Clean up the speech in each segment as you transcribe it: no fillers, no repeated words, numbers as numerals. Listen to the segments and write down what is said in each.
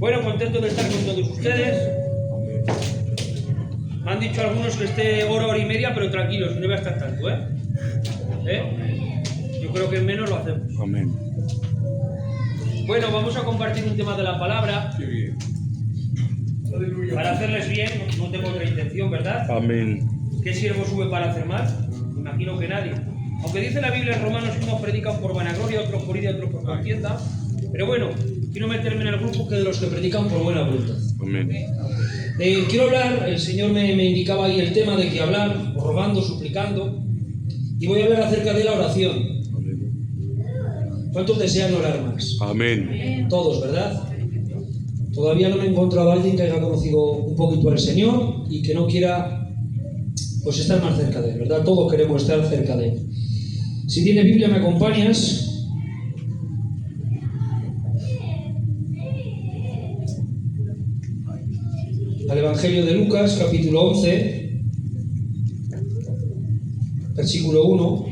Bueno, contento de estar con todos ustedes. Me han dicho algunos que esté hora y media, pero tranquilos, no va a estar tanto, ¿eh? Yo creo que en menos lo hacemos. Amén. Bueno, vamos a compartir un tema de la palabra. Qué bien. Para hacerles bien, no tengo otra intención, ¿verdad? Amén. ¿Qué siervo sube para hacer mal? Imagino que nadie. Aunque dice la Biblia en Romanos que unos predican por vanagloria, otros por ira, otros por contienda. Pero bueno, quiero meterme en el grupo que de los que predican por buena voluntad. Amén. Quiero hablar, el Señor me indicaba ahí el tema de que hablar, rogando, suplicando, y voy a hablar acerca de la oración. Amén. ¿Cuántos desean orar más? Amén. Todos, ¿verdad? Todavía no me he encontrado a alguien que haya conocido un poquito al Señor y que no quiera pues estar más cerca de Él, ¿verdad? Todos queremos estar cerca de Él. Si tiene Biblia, ¿me acompañas? Al Evangelio de Lucas, capítulo 11, versículo 1.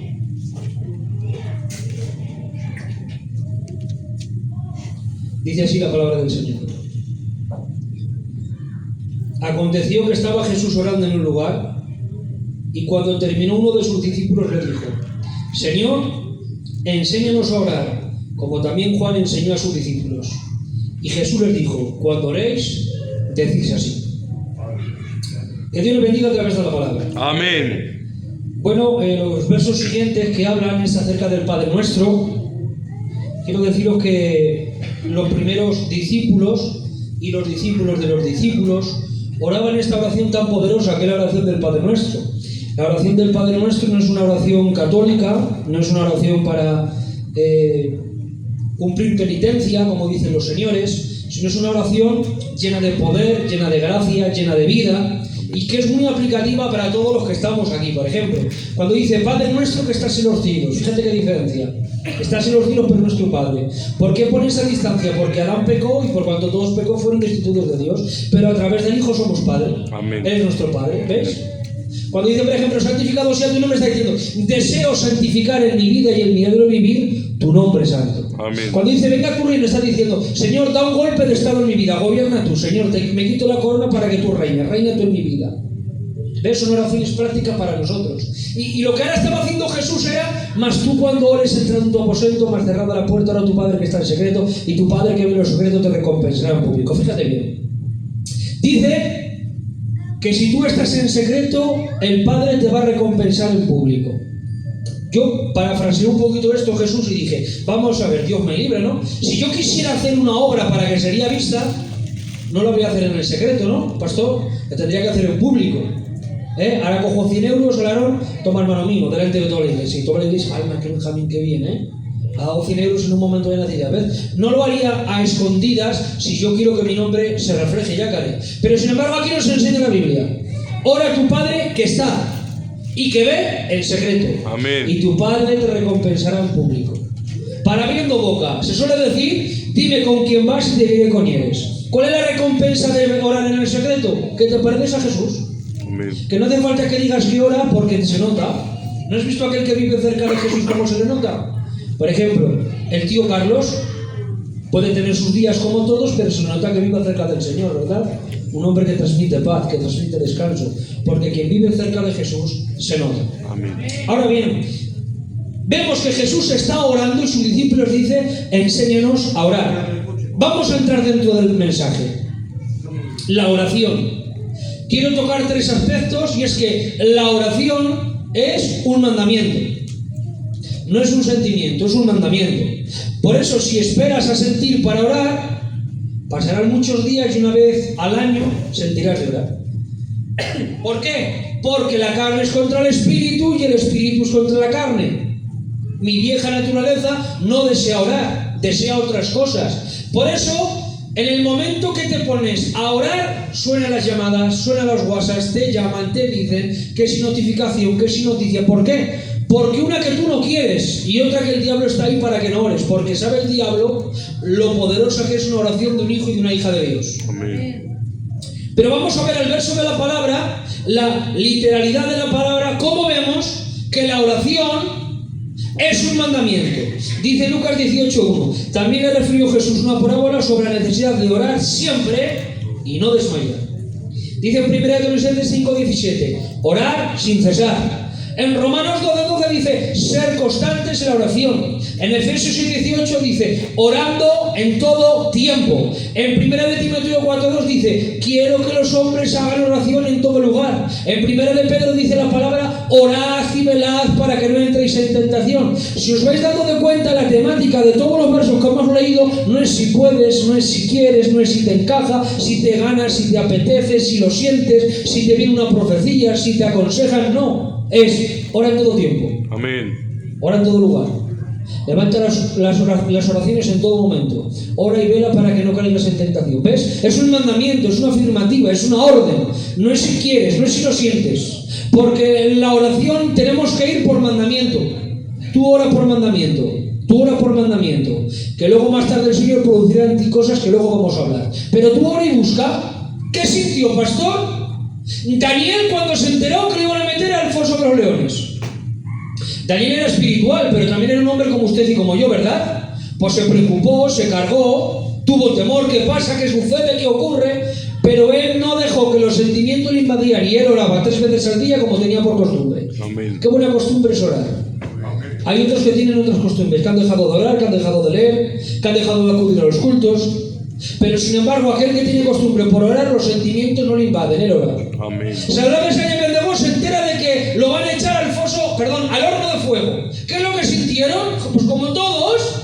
Dice así la palabra del Señor. Aconteció que estaba Jesús orando en un lugar, y cuando terminó uno de sus discípulos le dijo: Señor, enséñanos a orar, como también Juan enseñó a sus discípulos. Y Jesús les dijo: cuando oréis, decís así. Que Dios les bendiga a través de la palabra. Amén. Bueno, los versos siguientes que hablan es acerca del Padre Nuestro. Quiero deciros que los primeros discípulos y los discípulos de los discípulos oraban esta oración tan poderosa que es la oración del Padre Nuestro. La oración del Padre Nuestro no es una oración católica, no es una oración para cumplir penitencia, como dicen los señores, sino es una oración llena de poder, llena de gracia, llena de vida, y que es muy aplicativa para todos los que estamos aquí. Por ejemplo, cuando dice Padre Nuestro que estás en los cielos, fíjate qué diferencia. Estás en los cielos, pero no es tu Padre. ¿Por qué pone esa distancia? Porque Adán pecó y por cuanto todos pecó fueron destituidos de Dios, pero a través del Hijo somos Padre. Amén. Él es nuestro Padre, ¿ves? Cuando dice, por ejemplo, santificado sea tu nombre, está diciendo, deseo santificar en mi vida y en mi diario vivir tu nombre santo. Amén. Cuando dice, venga tu reino, está diciendo, Señor, da un golpe de estado en mi vida, gobierna tú, Señor, me quito la corona para que tú reines, reina tú en mi vida. ¿Ves? Son oraciones prácticas para nosotros. Y lo que ahora estaba haciendo Jesús era, mas tú cuando ores entra en tu aposento, más cerrada la puerta, ahora tu Padre que está en secreto, y tu Padre que ve lo secreto te recompensará en público. Fíjate bien. Dice que si tú estás en secreto, el Padre te va a recompensar en público. Yo parafraseé un poquito esto Jesús y dije, vamos a ver, Dios me libre, ¿no? Si yo quisiera hacer una obra para que sería vista, no la voy a hacer en el secreto, ¿no, pastor? La tendría que hacer en público. Ahora cojo 100 euros, Larón, toma hermano mío, delante de toda la iglesia. Y toda la iglesia, ay, qué Benjamín, qué bien, ha dado 100 euros en un momento de necesidad, ¿ves? No lo haría a escondidas si yo quiero que mi nombre se refleje, ya haré. Pero sin embargo aquí nos enseña la Biblia. Ora a tu Padre que está y que ve en secreto. Amén. Y tu Padre te recompensará en público. Para abriendo boca, se suele decir, dime con quién vas y te diré con quién eres. ¿Cuál es la recompensa de orar en el secreto? Que te pareces a Jesús. Amén. Que no hace falta que digas que ora porque se nota. ¿No has visto aquel que vive cerca de Jesús cómo se le nota? Por ejemplo, el tío Carlos puede tener sus días como todos, pero se nota que vive cerca del Señor, ¿verdad? Un hombre que transmite paz, que transmite descanso, porque quien vive cerca de Jesús se nota. Amén. Ahora bien, vemos que Jesús está orando y sus discípulos dicen, enséñanos a orar. Vamos a entrar dentro del mensaje. La oración. Quiero tocar 3 aspectos, y es que la oración es un mandamiento. No es un sentimiento, es un mandamiento. Por eso, si esperas a sentir para orar, pasarán muchos días y una vez al año sentirás de orar. ¿Por qué? Porque la carne es contra el espíritu y el espíritu es contra la carne. Mi vieja naturaleza no desea orar, desea otras cosas. Por eso, en el momento que te pones a orar, suenan las llamadas, suenan los WhatsApp, te llaman, te dicen que sin notificación, que sin noticia. ¿Por qué? Porque una que tú no quieres y otra que el diablo está ahí para que no ores, porque sabe el diablo lo poderosa que es una oración de un hijo y de una hija de Dios. Amén. Pero vamos a ver el verso de la palabra, la literalidad de la palabra, cómo vemos que la oración Es un mandamiento. Dice Lucas 18:1. También le refirió Jesús una parábola sobre la necesidad de orar siempre y no desmayar. Dice en 1 Tesalonicenses 5:17, orar sin cesar. En Romanos 12:12 dice, ser constantes en la oración. En Efesios 6:18 dice, orando en todo tiempo. En 1 Timoteo 4:2 dice, quiero que los hombres hagan oración en todo lugar. En 1 Pedro dice la palabra, orad y velad para que no entréis en tentación. Si os vais dando de cuenta, la temática de todos los versos que hemos leído no es si puedes, no es si quieres, no es si te encaja, si te ganas, si te apetece, si lo sientes, si te viene una profecía, si te aconsejan, no. Es, ora en todo tiempo. Amén. Ora en todo lugar. Levanta las oraciones en todo momento. Ora y vela para que no caigas en tentación. ¿Ves? Es un mandamiento, es una afirmativa, es una orden. No es si quieres, no es si lo sientes. Porque en la oración tenemos que ir por mandamiento. Tú ora por mandamiento. Tú ora por mandamiento. Que luego más tarde el Señor producirá en ti cosas que luego vamos a hablar. Pero tú ora y busca. ¿Qué sintió, pastor? Daniel, cuando se enteró que le iban a meter al foso de los leones. Daniel era espiritual, pero también era un hombre como usted y como yo, ¿verdad? Pues se preocupó, se cargó, tuvo temor. ¿Qué pasa? ¿Qué sucede? ¿Qué ocurre? Pero él no dejó que los sentimientos le invadieran y él oraba 3 veces al día como tenía por costumbre. Amén. Qué buena costumbre es orar. Hay otros que tienen otras costumbres, que han dejado de orar, que han dejado de leer, que han dejado de acudir a los cultos. Pero sin embargo, aquel que tiene costumbre por orar, los sentimientos no le invaden, él ora. Amén. Sadrach, Mesach y Abednego se entera de que lo van a echar al horno de fuego. ¿Qué es lo que sintieron? Pues como todos,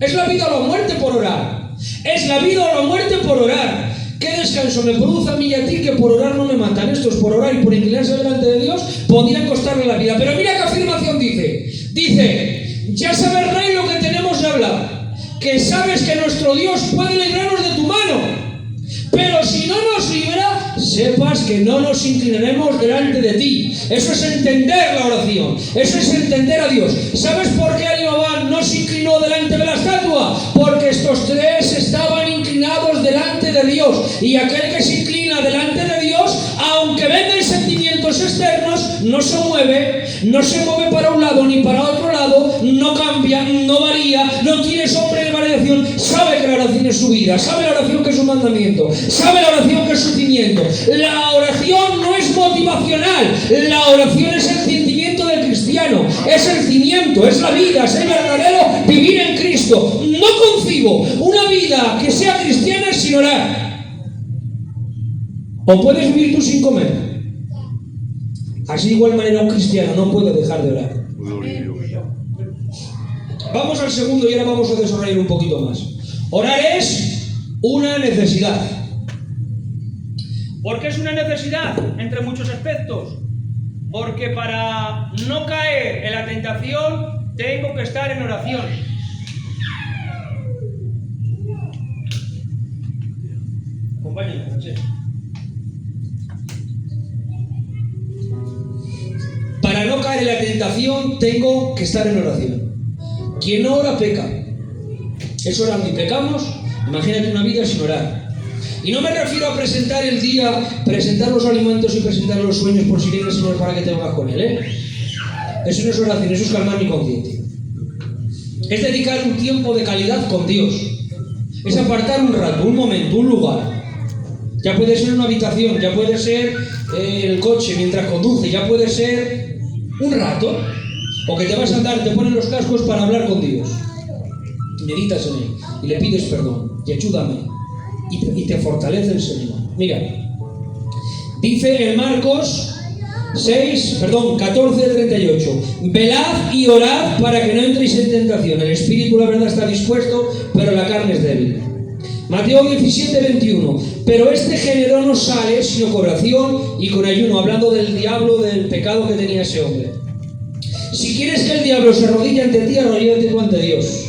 es la vida o la muerte por orar. Es la vida o la muerte por orar. ¿Qué descanso me produce a mí y a ti que por orar no me matan? Estos por orar y por inclinarse delante de Dios podrían costarle la vida. Pero mira qué afirmación dice. Dice, ya sabes, Rey, lo que tenemos de hablar. Que sabes que nuestro Dios puede librarnos de tu mano. Pero si no nos libra, sepas que no nos inclinaremos delante de ti. Eso es entender la oración. Eso es entender a Dios. ¿Sabes por qué Alibabán no se inclinó delante de la estatua? Porque estos 3 estaban inclinados delante de Dios. Y aquel que se inclina delante de Dios, aunque vengan sentimientos externos, no se mueve para un lado ni para otro lado, no cambia, no varía, no tiene sombra de variación. Sabe que la oración es su vida, sabe la oración que es su mandamiento, sabe la oración que es su cimiento. La oración no es motivacional, la oración es el sentimiento del cristiano, es el cimiento, es la vida, es el verdadero vivir en Cristo. No concibo una vida que sea cristiana sin orar. O puedes vivir tú sin comer. Así de igual manera un cristiano no puede dejar de orar. Vamos al segundo y ahora vamos a desarrollar un poquito más. Orar es una necesidad. ¿Por qué es una necesidad? Entre muchos aspectos. Porque para no caer en la tentación tengo que estar en oración. Acompáñame, Francesc. Para no caer en la tentación tengo que estar en oración. Quien no ora peca. Es orando y pecamos. Imagínate una vida sin orar. Y no me refiero a presentar el día, presentar los alimentos y presentar los sueños por si viene el Señor para que te vengas con él, Eso no es oración, eso es calmar mi conciencia. Es dedicar un tiempo de calidad con Dios. Es apartar un rato, un momento, un lugar. Ya puede ser una habitación, ya puede ser el coche mientras conduce, ya puede ser un rato. O que te vas a andar, te ponen los cascos para hablar con Dios. Meditas en él y le pides perdón y ayúdame. Y te fortalece el Señor. Mira, dice en Marcos 14:38, velad y orad para que no entréis en tentación. El espíritu, la verdad, está dispuesto, pero la carne es débil. Mateo 17:21, pero este género no sale sino con oración y con ayuno, hablando del diablo, del pecado que tenía ese hombre. Si quieres que el diablo se arrodille ante ti, arrodíllate tú ante Dios.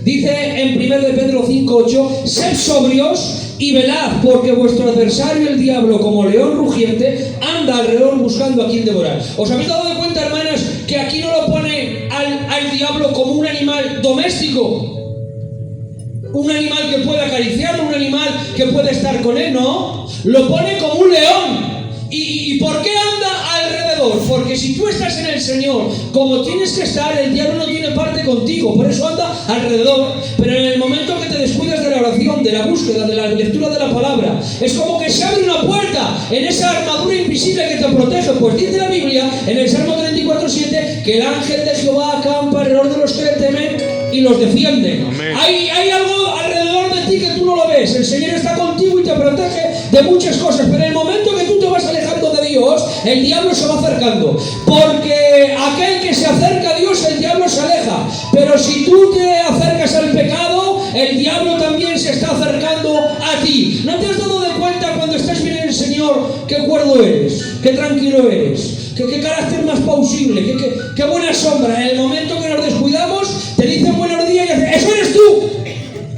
Dice en 1 Pedro 5:8, sed sobrios y velad, porque vuestro adversario el diablo, como león rugiente, anda alrededor buscando a quien devorar. ¿Os habéis dado de cuenta, hermanas, que aquí no lo pone al diablo como un animal doméstico? Un animal que puede acariciarlo, un animal que puede estar con él, no. Lo pone como un león. ¿Y por qué anda alrededor alrededor, porque si tú estás en el Señor, como tienes que estar, el diablo no tiene parte contigo, por eso anda alrededor. Pero en el momento que te descuidas de la oración, de la búsqueda, de la lectura de la palabra, es como que se abre una puerta en esa armadura invisible que te protege. Pues dice la Biblia, en el Salmo 34:7, que el ángel de Jehová acampa alrededor de los que le temen y los defiende. Hay algo alrededor de ti que tú no lo ves. El Señor está contigo y te protege de muchas cosas, pero en el momento que tú te vas alejando de Dios, el diablo se va acercando, porque aquel que se acerca a Dios, el diablo se aleja. Pero si tú te acercas al pecado, el diablo también se está acercando a ti. ¿No te has dado de cuenta cuando estás bien en el Señor qué cuerdo eres, qué tranquilo eres, qué carácter más pausible, qué buena sombra? En el momento que nos descuidamos, te dicen buenos días y dicen, ¡eso eres tú!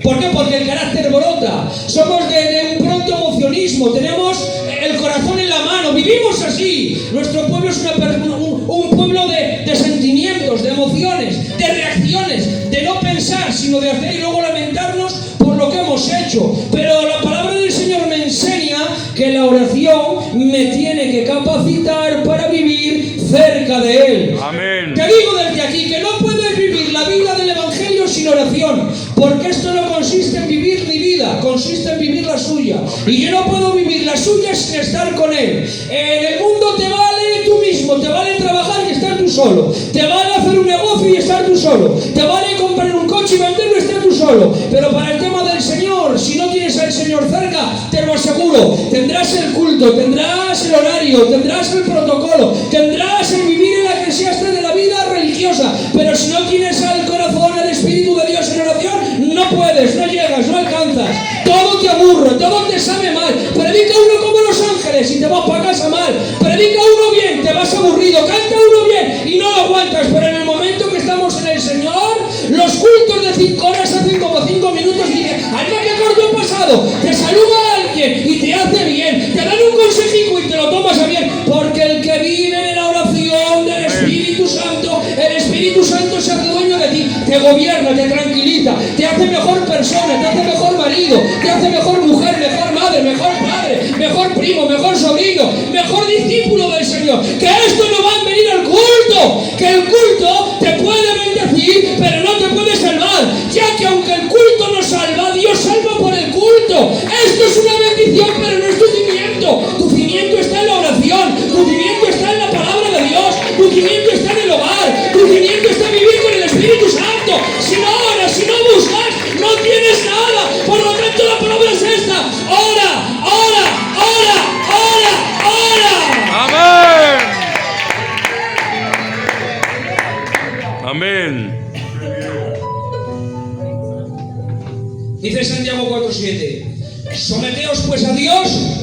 ¿Por qué? Porque el carácter brota. Somos de un pronto emocionismo, tenemos el corazón en la mano, vivimos así. Nuestro pueblo es un pueblo de sentimientos, de emociones, de reacciones, de no pensar, sino de hacer y luego lamentarnos por lo que hemos hecho. Pero la palabra del Señor me enseña que la oración me tiene que capacitar para vivir cerca de Él. Amén. Te digo desde aquí que no puedes vivir la vida del Evangelio sin oración, porque esto no consiste en vivir mi vida, consiste en vivir la suya. Y yo no puedo vivir la suya sin estar con Él. En el mundo te vale tú mismo, te vale trabajar y estar tú solo, te vale hacer un negocio y estar tú solo, te vale comprar un coche y venderlo y estar tú solo. Pero para el tema del Señor, si no tienes al Señor cerca, te lo aseguro, tendrás el culto, tendrás el horario, tendrás el protocolo, tendrás el vivir en la eclesiástica de la vida religiosa, pero si no tienes al corazón, el Espíritu de Dios en oración, no puedes, no llegas, no alcanzas. Todo te aburre, todo te sabe mal. Predica uno como los ángeles y te vas para casa mal. Predica uno bien, te vas aburrido. Canta uno bien y no lo aguantas. Pero en el momento que estamos en el Señor, los cultos de 5 horas hacen como 5 minutos y dicen, ¡anda qué corto ha pasado! Te saluda a alguien y te hace bien. Te dan un consejico y te lo tomas a bien. Porque el que vive en la oración del Espíritu Santo, el Espíritu Santo se hace dueño de ti. Te gobierna, te tranquiliza, te hace mejor persona, te hace mejor marido, te hace mejor mujer, mejor madre, mejor padre, mejor primo, mejor sobrino, mejor discípulo del Señor. Que esto no va a venir al culto, que el culto te puede bendecir, pero no te puede salvar, ya que aunque el culto no salva, Dios salva por el culto. Esto es una bendición, pero no es tu cimiento. Tu cimiento está en la oración, tu cimiento está en la palabra de Dios, tu cimiento está en el hogar, tu cimiento está en vivir con el Espíritu Santo. Si no oras, si no buscas, no tienes nada. Por lo tanto, la palabra es esta: ora, ora, ora, ora, ora. Amén. Dice Santiago 4:7, someteos pues a Dios.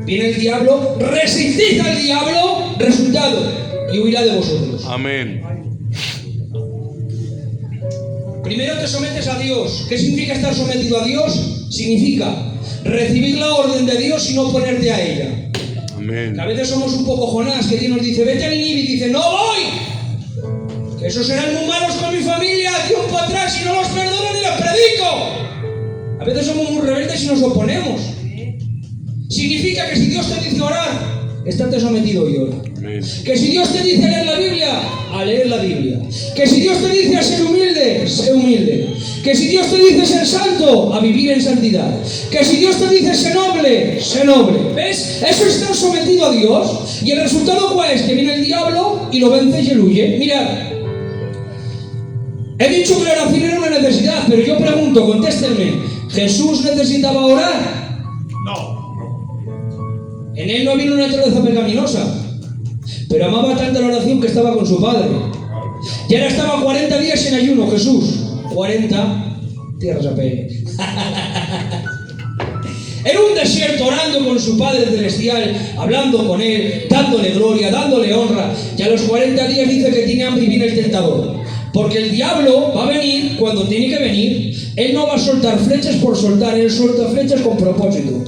Viene el diablo, resistid al diablo, resultado, y huirá de vosotros. Amén. Primero te sometes a Dios. ¿Qué significa estar sometido a Dios? Significa recibir la orden de Dios y no ponerte a ella. Amén. A veces somos un poco Jonás, que Dios nos dice, vete a Nínive, y dice, no voy, que esos serán muy malos con mi familia, tiempo atrás, y no los perdono ni los predico. A veces somos muy rebeldes y nos oponemos. Significa que si Dios te dice orar, estate sometido y ora. Amén. Que si Dios te dice leer la Biblia, a leer la Biblia. Que si Dios te dice a ser humilde, sé humilde. Que si Dios te dice ser santo, a vivir en santidad. Que si Dios te dice ser noble, sé noble. ¿Ves? Eso es estar sometido a Dios. ¿Y el resultado cuál es? Que viene el diablo y lo vence y él huye. Mirad, he dicho que la oración era una necesidad, pero yo pregunto, contéstenme, ¿Jesús necesitaba orar? No. En él no había una naturaleza pecaminosa, pero amaba tanto la oración que estaba con su Padre. Y ahora estaba 40 días en ayuno, Jesús. 40 tierras a pene. En un desierto, orando con su Padre Celestial, hablando con Él, dándole gloria, dándole honra. Y a los 40 días dice que tiene hambre y viene el tentador. Porque el diablo va a venir cuando tiene que venir. Él no va a soltar flechas por soltar, él suelta flechas con propósito.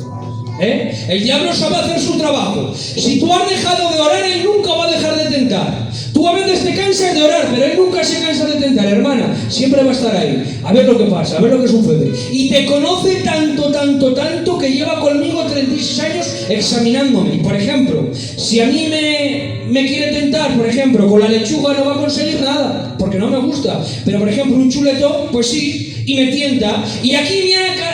El diablo sabe hacer su trabajo. Si tú has dejado de orar, él nunca va a dejar de tentar. Tú a veces te cansas de orar, pero él nunca se cansa de tentar, hermana. Siempre va a estar ahí, a ver lo que pasa, a ver lo que sucede. Y te conoce tanto, tanto, tanto, que lleva conmigo 36 años examinándome. Y por ejemplo, si a mí me quiere tentar, por ejemplo, con la lechuga no va a conseguir nada, porque no me gusta. Pero por ejemplo, un chuletón, pues sí, y me tienta. Y aquí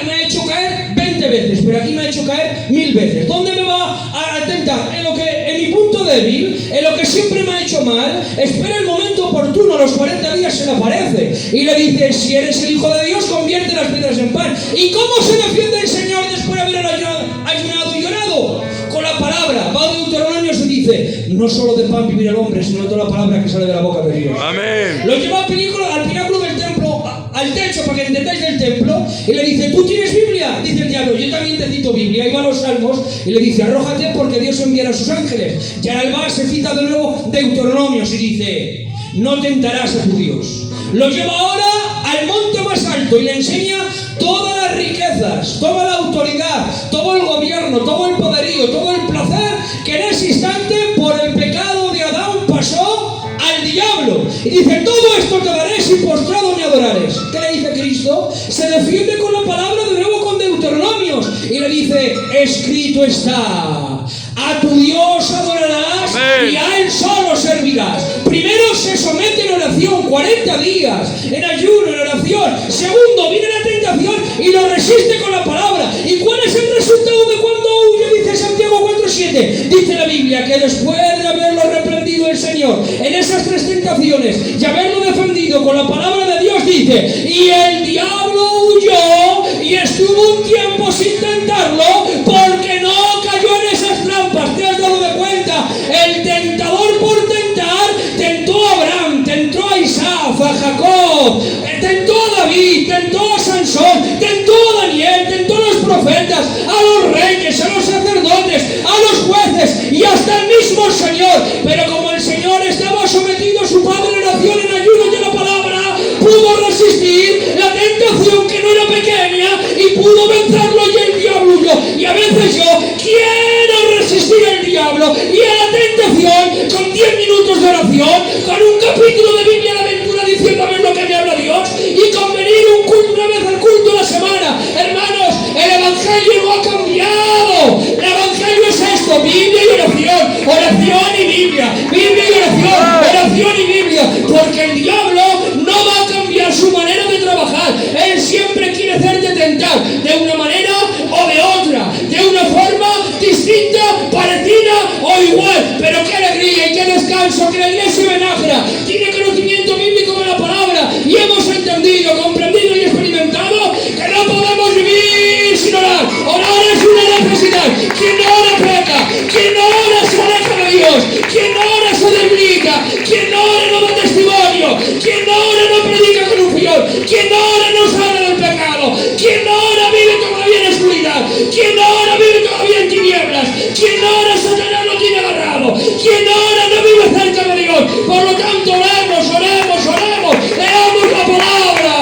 me ha hecho caer 20 veces, pero aquí me ha hecho caer 1000 veces. ¿Dónde me va a tentar? En mi punto débil, en lo que siempre me ha hecho mal. Espera el momento oportuno, a los 40 días se le aparece y le dice: si eres el Hijo de Dios, convierte las piedras en pan. ¿Y cómo se defiende el Señor después de haber ayunado y llorado? Con la palabra. Va de Deuteronomio, se dice: no solo de pan vivir el hombre, sino de toda la palabra que sale de la boca de Dios. Amén. Lo lleva al pináculo del templo, al techo, para que entendáis del templo, y le dice: ¿tú tienes Biblia? Dice el diablo: yo también te cito Biblia. Y va a los salmos y le dice: arrójate, porque Dios enviará a sus ángeles. Y ahora él va, se cita de nuevo Deuteronomios y dice: no tentarás a tu Dios. Lo lleva ahora al monte más alto y le enseña todas las riquezas, toda la autoridad, todo el gobierno, todo el poderío, todo el placer que en ese instante por el pecado de Adán pasó al diablo. Y dice: todo esto te daré si postrado me adorares. ¿Qué le dice Cristo? Se defiende con la palabra de nuevo con Deuteronomios y le dice: escrito está, a tu Dios adorarás. Amén. Y a Él solo servirás. Primero se somete en oración 40 días, en ayuno, en oración. Segundo, viene la tentación y lo resiste con la palabra. ¿Y cuál es el resultado de cuando huye? Dice Santiago 4:7. Dice la Biblia que después de haberlo reprendido el Señor en esas 3 tentaciones y haberlo defendido con la palabra de Dios, dice: y el diablo huyó y estuvo un tiempo sin tentarlo porque no cayó en esas trampas. ¿Te has dado de cuenta? El tentador por tentar tentó a Abraham, tentó a Isaac, a Jacob, tentó a David, tentó a Sansón, tentó a Daniel, tentó a los profetas, a los reyes, a los sacerdotes, a los jueces y hasta el mismo Señor. Pero como el Señor estaba sometido a su Padre en oración, en ayuno y en la palabra, pudo resistir la tentación que no era pequeña y pudo vencerlo, y el diablo huyó. Y a veces yo quiero resistir al diablo y a la tentación con 10 minutos de oración, con un capítulo de Biblia de aventura diciendo: a ver lo que me habla Dios, y con venir una vez al culto a la semana. Hermanos, el Evangelio no ha cambiado. El Evangelio es esto: Biblia y oración, oración y Biblia, Biblia y oración, oración y Biblia. Porque el diablo no va a cambiar su manera de trabajar. Él siempre quiere hacerte tentar de una manera o de otra, de una forma distinta, parecida o igual. Pero qué alegría y qué descanso que la iglesia Benájera tiene conocimiento bíblico de la palabra, y hemos entendido, comprendido y experimentado que no podemos vivir sin orar. Orar es una necesidad. Quien no ora peca, quien no ora se aleja de Dios, quien no ora se debilita, quien no ora no da testimonio, quien no ora no predica con unción, quien no ora no sale del pecado, quien no ora vive todavía en oscuridad, quien no ora vive todavía en tinieblas, quien no ora Satanás lo tiene agarrado, quien no ora no vive cerca de Dios. Por lo tanto, oremos, oremos, oremos, leamos la palabra.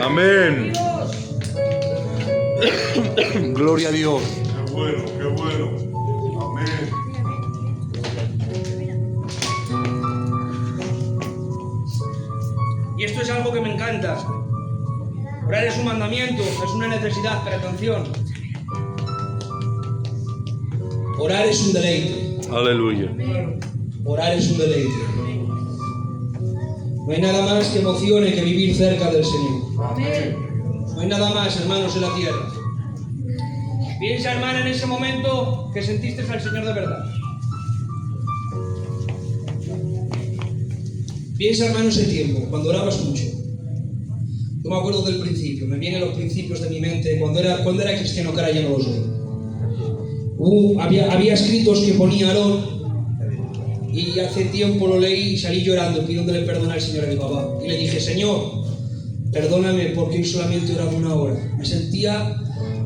Amén. Gloria a Dios. Qué bueno, qué bueno. Amén. Y esto es algo que me encanta. Orar es un mandamiento, es una necesidad, pero atención. Orar es un deleite. Aleluya. Orar es un deleite. No hay nada más que emocione que vivir cerca del Señor. Amén. No hay nada más, hermanos, en la tierra. Piensa, hermana, en ese momento que sentiste al Señor de verdad. Piensa, hermano, ese tiempo, cuando orabas mucho. Yo me acuerdo del principio, me vienen los principios de mi mente. Cuando era cristiano, que ahora ya no lo soy. Había escritos que ponía Aarón, y hace tiempo lo leí y salí llorando, pidiéndole perdón al Señor a mi papá. Y le dije: Señor, perdóname porque hoy solamente he orado 1 hora. Me sentía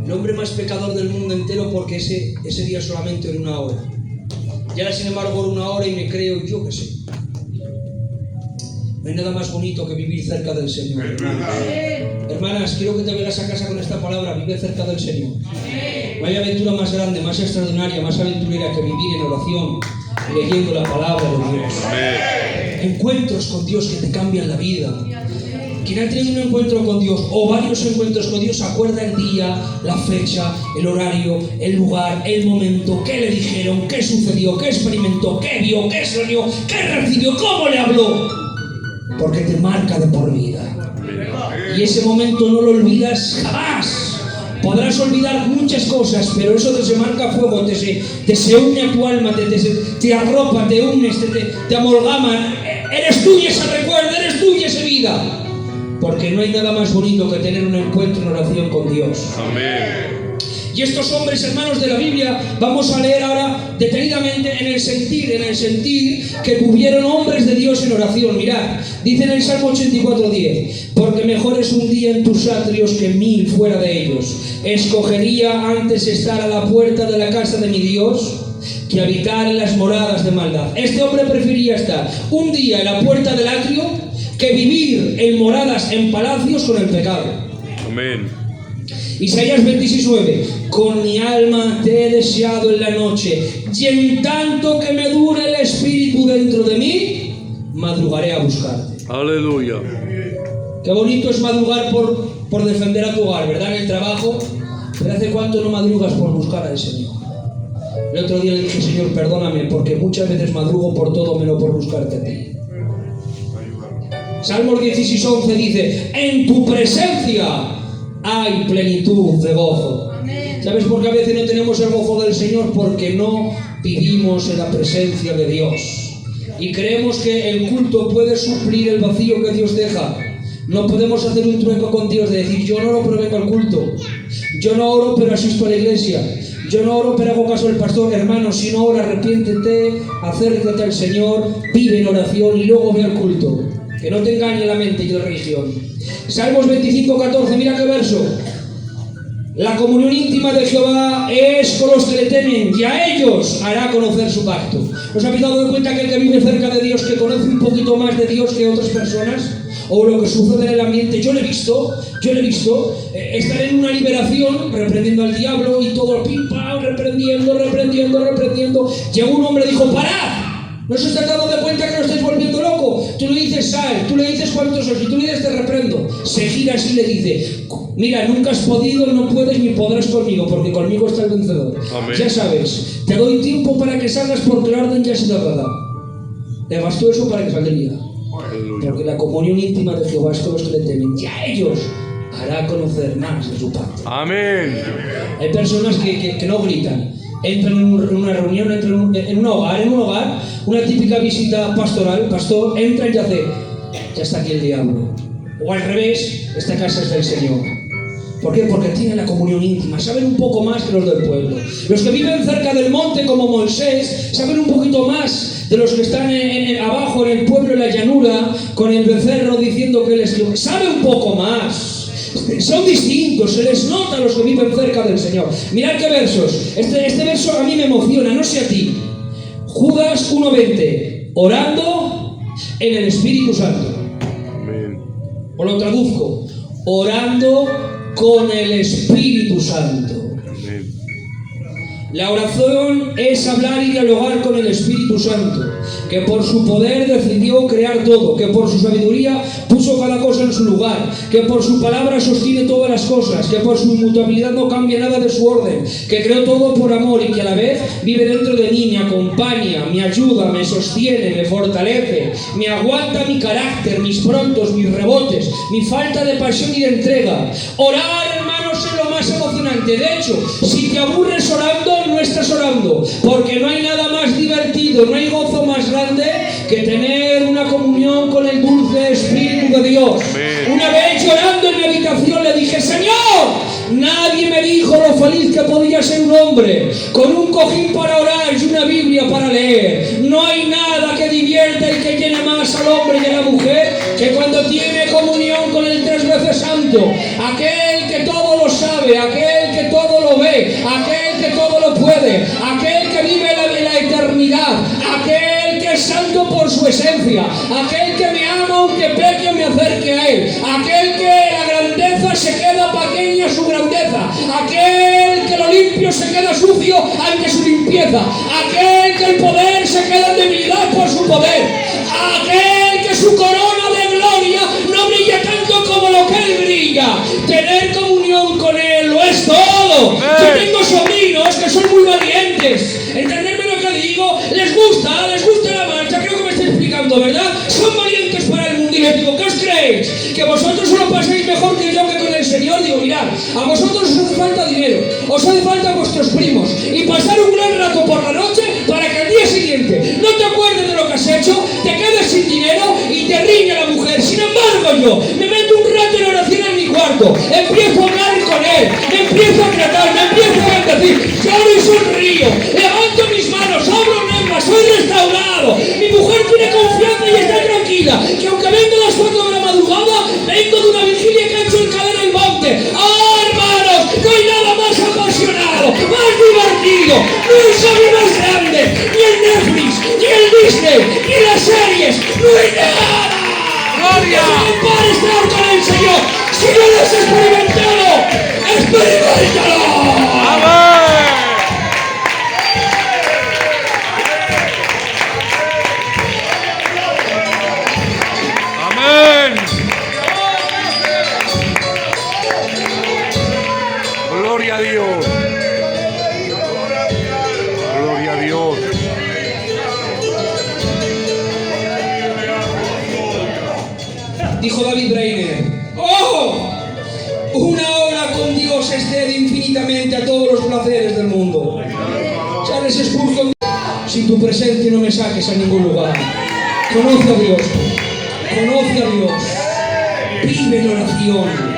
el hombre más pecador del mundo entero porque ese día solamente oré 1 hora. Y ahora, sin embargo, oro 1 hora y me creo, yo que sé. No hay nada más bonito que vivir cerca del Señor. Hermanas, quiero que te vengas a casa con esta palabra: vive cerca del Señor. No hay aventura más grande, más extraordinaria, más aventurera que vivir en oración, leyendo la palabra de Dios. Encuentros con Dios que te cambian la vida, Quien ha tenido un encuentro con Dios o varios encuentros con Dios, acuerda el día, la fecha, el horario, el lugar, el momento, qué le dijeron, qué sucedió, qué experimentó, qué vio, qué soñó, qué recibió, cómo le habló. Porque te marca de por vida. Y ese momento no lo olvidas jamás. Podrás olvidar muchas cosas, pero eso te marca fuego, te se une a tu alma, te arropa, te unes, te amalgama. Eres tuya ese recuerdo, eres tuya esa vida. Porque no hay nada más bonito que tener un encuentro en oración con Dios. Amén. Y estos hombres, hermanos de la Biblia, vamos a leer ahora detenidamente en el sentir que tuvieron hombres de Dios en oración. Mirad, dice en el Salmo 84:10, porque mejor es un día en tus atrios que 1000 fuera de ellos. Escogería antes estar a la puerta de la casa de mi Dios que habitar en las moradas de maldad. Este hombre prefería estar un día en la puerta del atrio que vivir en moradas, en palacios con el pecado. Amén. Isaías 26:9, con mi alma te he deseado en la noche, y en tanto que me dure el espíritu dentro de mí, madrugaré a buscarte. Aleluya. Qué bonito es madrugar por defender a tu hogar, ¿verdad? En el trabajo. Pero ¿hace cuánto no madrugas por buscar al Señor? El otro día le dije, Señor, perdóname, porque muchas veces madrugo por todo menos por buscarte a ti. Salmos 16:11 dice, en tu presencia hay plenitud de gozo. Amén. ¿Sabes por qué a veces no tenemos el gozo del Señor? Porque no vivimos en la presencia de Dios. Y creemos que el culto puede suplir el vacío que Dios deja. No podemos hacer un trueco con Dios de decir, yo no oro pero vengo al culto. Yo no oro pero asisto a la iglesia. Yo no oro pero hago caso del pastor. Hermano, si no ora, arrepiéntete, acércate al Señor, vive en oración y luego ve al culto. Que no te engañe la mente y la religión. Salmos 25:14, mira qué verso. La comunión íntima de Jehová es con los que le temen, y a ellos hará conocer su pacto. ¿Os habéis dado cuenta que el que vive cerca de Dios, que conoce un poquito más de Dios que otras personas? O lo que sucede en el ambiente, yo lo he visto estar en una liberación, reprendiendo al diablo y todo el pim pam, reprendiendo. Llegó un hombre y dijo, ¡parad! ¿No os estáis dando de cuenta que lo estáis volviendo loco? Tú le dices sal, tú le dices cuántos sos, y tú le dices te reprendo. Se gira así y le dice, mira, nunca has podido, no puedes ni podrás conmigo, porque conmigo está el vencedor. Amén. Ya sabes, te doy tiempo para que salgas porque la orden ya ha sido dada. Le bastó eso para que saldría. Porque la comunión íntima de Jehová es con los que le temen, y a ellos hará conocer más de su pacto. Amén. Hay personas que no gritan. Entran en una reunión, entran en un hogar, una típica visita pastoral, pastor, entra y ya está aquí el diablo. O al revés, esta casa es del Señor. ¿Por qué? Porque tienen la comunión íntima, saben un poco más que los del pueblo. Los que viven cerca del monte como Moisés, saben un poquito más de los que están abajo en el pueblo, en la llanura, con el becerro diciendo que les... Sabe un poco más. Son distintos, se les nota a los que viven cerca del Señor. Mirad qué versos. Este verso a mí me emociona, no sé a ti. Judas 1:20, orando en el Espíritu Santo. Amén. O lo traduzco, orando con el Espíritu Santo. Amén. La oración es hablar y dialogar con el Espíritu Santo, que por su poder decidió crear todo, que por su sabiduría puso cada cosa en su lugar, que por su palabra sostiene todas las cosas, que por su inmutabilidad no cambia nada de su orden, que creó todo por amor y que a la vez vive dentro de mí, me acompaña, me ayuda, me sostiene, me fortalece, me aguanta mi carácter, mis prontos, mis rebotes, mi falta de pasión y de entrega. Orar, hermanos, es lo más emocionante. De hecho, si te aburres orando, no estás orando, porque no hay nada más divertido, no hay gozo más grande que tener una comunión con el dulce Espíritu de Dios. Amén. Una vez llorando en mi habitación le dije, Señor, nadie me dijo lo feliz que podía ser un hombre con un cojín para orar y una Biblia para leer. No hay nada que divierta y que llene más al hombre y a la mujer que cuando tiene comunión con el 3 veces santo, aquel que todo lo sabe, aquel que todo lo ve, aquel que todo lo puede, aquel que vive la eternidad, aquel que es santo por su esencia, aquel que me ama aunque peque me acerque a él, aquel que la grandeza se queda pequeña su grandeza, aquel que lo limpio se queda sucio ante su limpieza, aquel que el poder se queda en debilidad por su poder, aquel que su corona de gloria no brilla tanto que vosotros solo paséis mejor que yo que con el Señor. Digo, mirad, a vosotros os hace falta dinero, os hace falta vuestros primos y pasar un gran rato por la noche para que al día siguiente no te acuerdes de lo que has hecho, te quedes sin dinero y te riña la mujer. Sin embargo, yo me meto un rato en oración en mi cuarto, empiezo a hablar con él, empiezo a tratar, me empiezo a bendecir, lloro y sonrío, levanto mis manos, abro lenguas, soy restaurado. Mi mujer tiene confianza y está tranquila, que aunque vengo a las 4 de la madrugada, vengo de una vigilia que ha hecho el cadena del monte. ¡Ah, hermanos! No hay nada más apasionado, más divertido, no hay hobby más grande, ni el Netflix, ni el Disney, ni las series, no hay nada. ¡Gloria! Para estar con el Señor. Si no lo has experimentado, experimentalo. ¡Amén! ¡Amén! ¡Gloria a Dios! ¡Gloria a Dios! Dijo David Reiner: ¡oh! Una hora con Dios excede infinitamente a todos los placeres del mundo. Charles Spurgeon: sin tu presencia no me saques a ningún lugar. Conoce a Dios, conoce a Dios, vive en oración.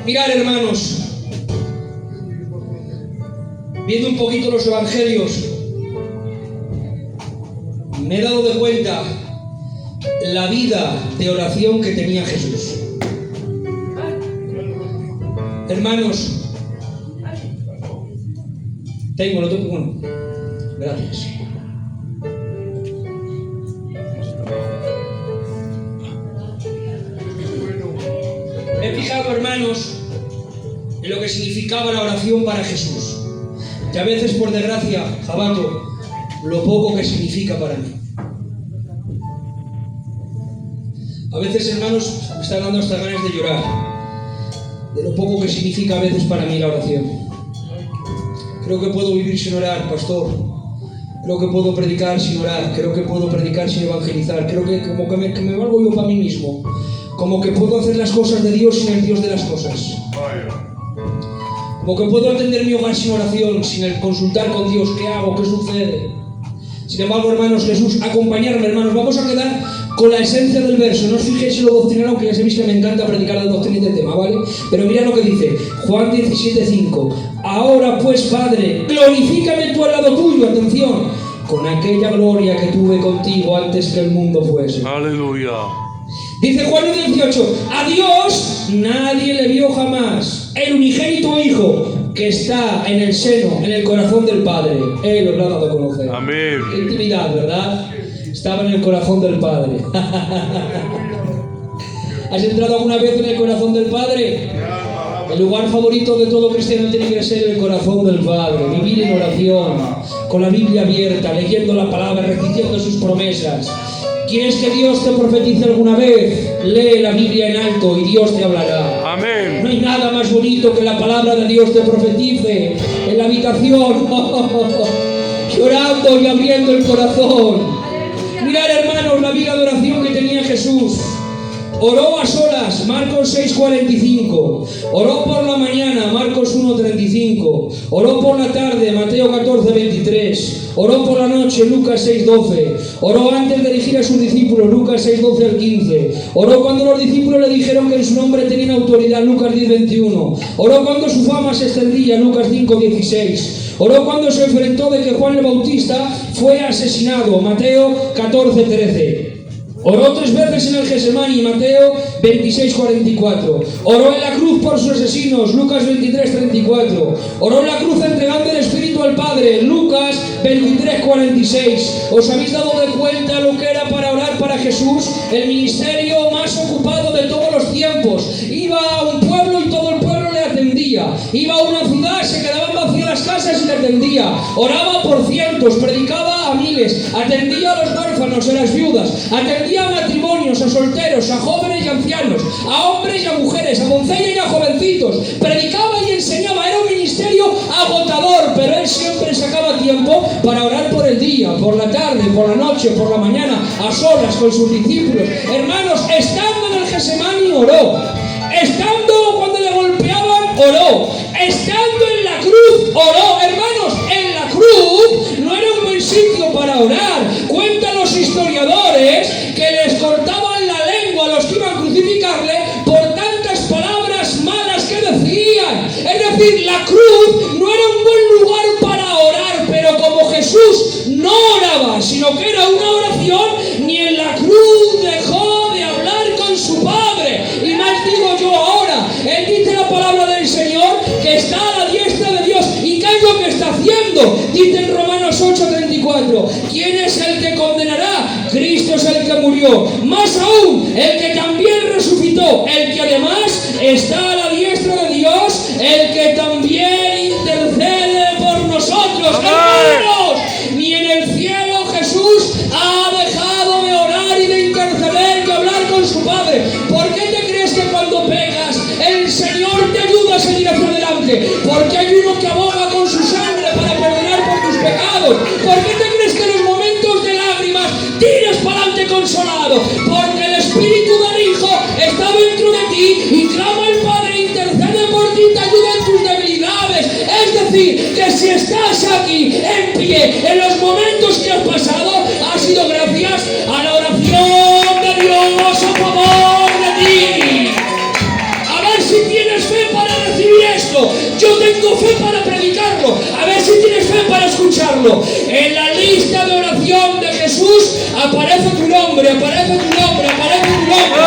Mirad, hermanos, viendo un poquito los evangelios, me he dado de cuenta la vida de oración que tenía Jesús. Hermanos, bueno, gracias. Me he fijado, hermanos, en lo que significaba la oración para Jesús. Y a veces, por desgracia, Jabato, lo poco que significa para mí. A veces, hermanos, me está dando hasta ganas de llorar de lo poco que significa a veces para mí la oración. Creo que puedo vivir sin orar, pastor. Creo que puedo predicar sin orar. Creo que puedo predicar sin evangelizar. Creo que como que me valgo yo para mí mismo. Como que puedo hacer las cosas de Dios sin el Dios de las cosas. Como que puedo atender mi hogar sin oración, sin el consultar con Dios qué hago, qué sucede. Sin embargo, hermanos, Jesús, acompañarme, hermanos, vamos a quedar con la esencia del verso. No os fijéis en lo doctrinal, aunque ya sabéis que me encanta predicar la doctrina del tema, ¿vale? Pero mira lo que dice Juan 17:5. Ahora pues, Padre, glorifícame tú al lado tuyo, atención, con aquella gloria que tuve contigo antes que el mundo fuese. Aleluya. Dice Juan 18, a Dios nadie le vio jamás, el unigénito Hijo que está en el seno, en el corazón del Padre, Él os lo ha dado a conocer. Amén. Qué intimidad, ¿verdad? Estaba en el corazón del Padre. ¿Has entrado alguna vez en el corazón del Padre? El lugar favorito de todo cristiano tiene que ser el corazón del Padre. Vivir en oración, con la Biblia abierta, leyendo la palabra, repitiendo sus promesas. ¿Quieres que Dios te profetice alguna vez? Lee la Biblia en alto y Dios te hablará. Amén. No hay nada más bonito que la palabra de Dios te profetice en la habitación, llorando y abriendo el corazón. Mirad, hermanos, la vida de oración que tenía Jesús. Oró a solas, Marcos 6:45. Oró por la mañana, Marcos 1:35. Oró por la tarde, Mateo 14:23. Oró por la noche, Lucas 6:12. Oró antes de elegir a sus discípulos, Lucas 6:12 al 15. Oró cuando los discípulos le dijeron que en su nombre tenían autoridad, Lucas 10:21. Oró cuando su fama se extendía, Lucas 5:16. Oró cuando se enfrentó de que Juan el Bautista fue asesinado, Mateo 14:13. Oró 3 veces en el Getsemaní, Mateo 26:44. Oró en la cruz por sus asesinos, Lucas 23:34. Oró en la cruz entregando el Espíritu al Padre, Lucas 23:46. ¿Os habéis dado de cuenta lo que era para orar para Jesús? El ministerio más ocupado de todos los tiempos. Iba a un pueblo y todo el pueblo le atendía. Iba a una ciudad, se quedaban vacías las casas y le atendía. Oraba por cientos, predicaba a miles, atendía a los huérfanos, a las viudas, atendía a matrimonios, a solteros, a jóvenes y ancianos, a hombres y a mujeres, a doncellas y a jovencitos. Predicaba y enseñaba. Era un ministerio agotador, pero él siempre siempre sacaba tiempo para orar por el día, por la tarde, por la noche, por la mañana, a solas con sus discípulos. Hermanos, estando en el Getsemaní oró. Estando cuando le golpeaban, oró. Estando en la cruz, oró. Hermanos, en la cruz no era un buen sitio para orar. Cuentan los historiadores que les cortaban la lengua a los que iban a crucificarle por tantas palabras malas que decían. Es decir, la cruz no era un buen lugar para orar, pero como Jesús no oraba, sino que era una oración, ni en la cruz dejó de hablar con su Padre. Y más digo yo ahora, Él dice la palabra del Señor que está a la diestra de Dios. ¿Y qué es lo que está haciendo? Dice en Romanos 8:34, ¿quién es el que condenará? Cristo es el que murió. Más aún, el que también resucitó, el que además está a la diestra de Dios, el que también intercede por nosotros. Hermanos, ni en el cielo Jesús ha dejado de orar y de interceder, de hablar con su Padre. ¿Por qué te crees que cuando pecas el Señor te ayuda a seguir hacia adelante? Porque hay uno que aboga con su sangre para perdonar por tus pecados. ¿Por qué te crees que en los momentos de lágrimas tiras para adelante consolado? Porque el Espíritu del Hijo está dentro de ti y clama al Padre, intercede por ti, te ayuda en tus debilidades. Es decir, que si estás aquí en pie en los momentos que has pasado, ha sido gracias a la oración de Dios a favor de ti. A ver si tienes fe para recibir esto. Yo tengo fe para predicarlo. A ver si tienes fe para escucharlo. En la lista de oración de Jesús aparece tu nombre, aparece tu nombre, aparece tu nombre.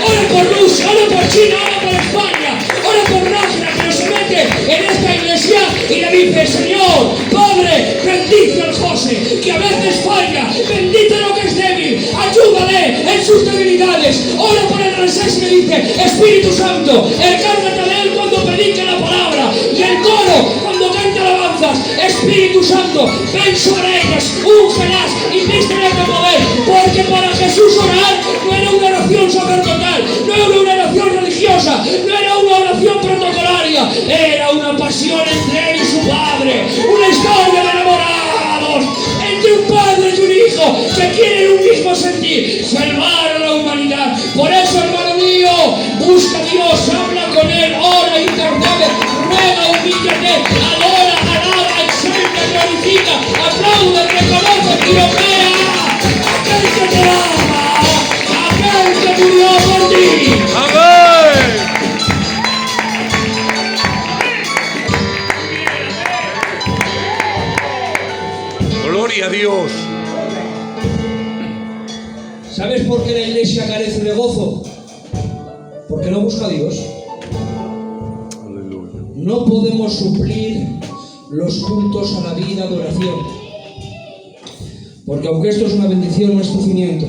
Ora por Rusia, ora por China, ora por España, ora por Nájera, que no se mete en esta iglesia y le dice, Señor, Padre, bendice al José, que a veces falla, bendice lo que es débil, ayúdale en sus debilidades. Ora por el Ramsés y le dice, Espíritu Santo, encárgate de él cuando predique la palabra, y el coro cuando cante alabanzas. Espíritu Santo, ven sobre ellas, úngelas y vístelas de poder, porque para Jesús orar no era una oración sacerdotal, no era una oración religiosa, no era una oración protocolaria, era una pasión entre él y su Padre, una historia de enamorados, entre un padre y un hijo que quieren un mismo sentir, salvar a la humanidad. Por eso, hermano mío, busca a Dios, habla con Él, ora, intercede, ruega, humíllate, adora, alaba, exalta, glorifica, aplaude, reconoce, tiropea, aquel que te ama, aquel que murió por ti. ¡Amén! Gloria a Dios. ¿Sabes por qué la iglesia carece de gozo? Porque no busca a Dios. Aleluya. No podemos suplir los cultos a la vida de oración. Porque aunque esto es una bendición, no es tu cimiento.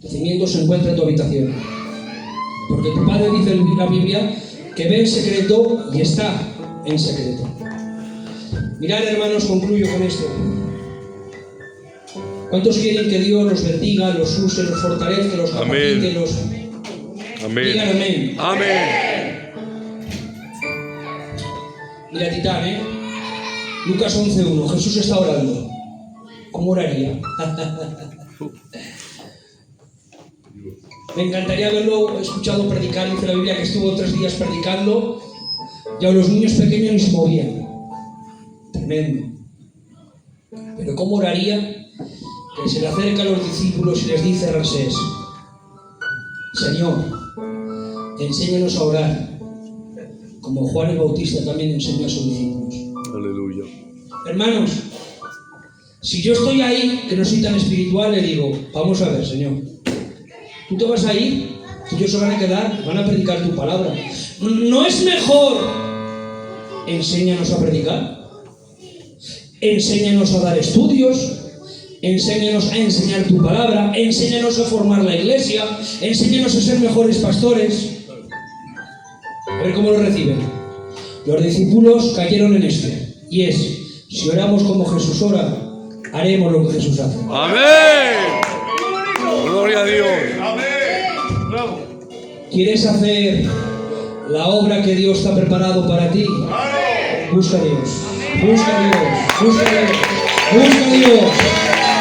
Tu cimiento se encuentra en tu habitación. Porque tu Padre dice en la Biblia que ve en secreto y está en secreto. Mirad, hermanos, concluyo con esto. ¿Cuántos quieren que Dios los bendiga, los use, los fortalezca, los capacite, los... Amén. Digan amén. Amén. Mira, Titán, Lucas 11:1. Jesús está orando. ¿Cómo oraría? Me encantaría haberlo escuchado predicar. Dice la Biblia que estuvo 3 días predicando y a los niños pequeños ni se movían. Tremendo. Pero ¿cómo oraría? Que se le acerca a los discípulos y les dice Ramsés: Señor, enséñanos a orar, como Juan el Bautista también enseñó a sus discípulos. Aleluya. Hermanos, si yo estoy ahí, que no soy tan espiritual, le digo, vamos a ver, Señor, tú te vas a ir, ellos se van a quedar, van a predicar tu palabra. ¿No es mejor enséñanos a predicar? Enséñanos a dar estudios, enséñanos a enseñar tu palabra, enséñanos a formar la iglesia, enséñanos a ser mejores pastores. A ver cómo lo reciben. Los discípulos cayeron en esto, y es, si oramos como Jesús ora, haremos lo que Jesús hace. Amén. Gloria a Dios. ¿Quieres hacer la obra que Dios te ha preparado para ti? Busca a Dios. Busca a Dios. Busca a Dios. Busca a Dios.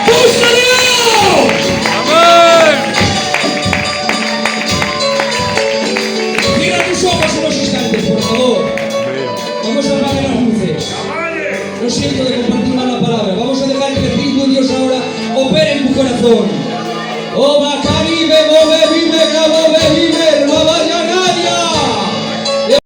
¡Busca a Dios! Amén. Cierra tus ojos unos instantes, por favor. Amén. Vamos a apagar las luces. No siento de compartir mal la palabra. Vamos a dejar que el Espíritu de Dios ahora opere en tu corazón. Oh,